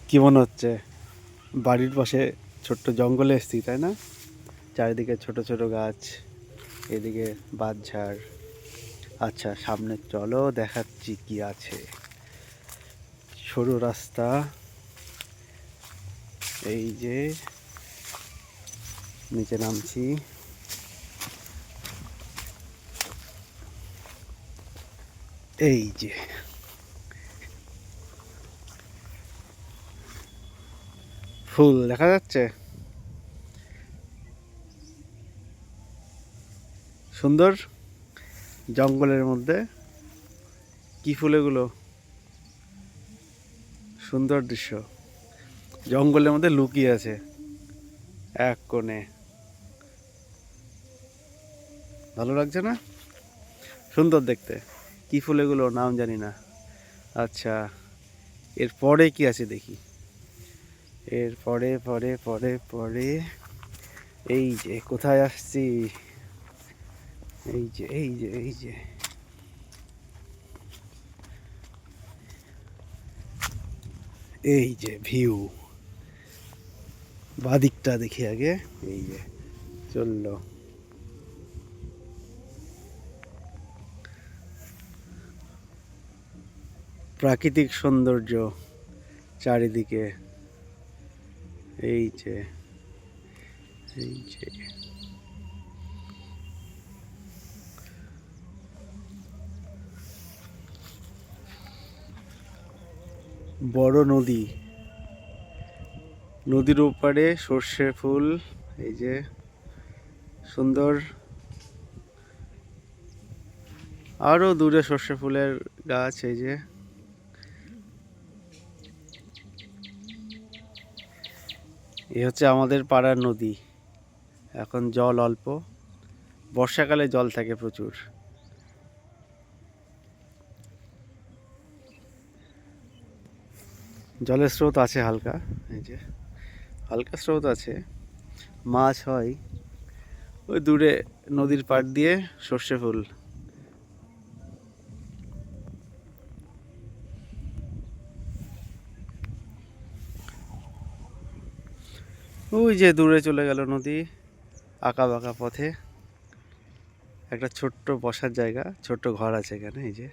কি মনে হচ্ছে বাড়ির পাশে ছোট্ট জঙ্গলে এসেছি, তাই না? চারিদিকে ছোট ছোট গাছ, এদিকে বাঁশঝাড়। আচ্ছা, সামনে চলো, দেখাচ্ছি কি আছে। সরু রাস্তা, এই যে নিচে নামছি। এই যে ফুল দেখা যাচ্ছে, সুন্দর। জঙ্গলের মধ্যে কি ফুল এগুলো, সুন্দর দৃশ্য। জঙ্গলের মধ্যে লুকিয়ে আছে এক কোণে, ভালো লাগছে না? সুন্দর দেখতে। কি ফুল এগুলো, নাম জানি না। আচ্ছা, এরপরে কি আছে দেখি। এর পরে পরে পরে পরে এই যে কোথায় আসছি, এই যে এই যে এই যে এই যে ভিউ। বাদিকটা দেখি আগে, এই যে চললো। প্রাকৃতিক সৌন্দর্য চারিদিকে, এই যে এই যে বড় নদী, নদীর ওপারে সর্ষে ফুল, এই যে সুন্দর। আরো দূরে সর্ষে ফুলের গাছ, এই যে এই হচ্ছে আমাদের পাড়ার নদী। এখন জল অল্প, বর্ষাকালে জল থাকে প্রচুর। জলের স্রোত আছে হালকা, এই যে হালকা স্রোত আছে। মাছ হয় ওই দূরে নদীর পাড় দিয়ে, সর্ষে ফুল। ওই যে দূরে চলে গেল নদী, আঁকা বাঁকা পথে। একটা ছোট্ট বসার জায়গা, ছোট্ট ঘর আছে এখানে, এই যে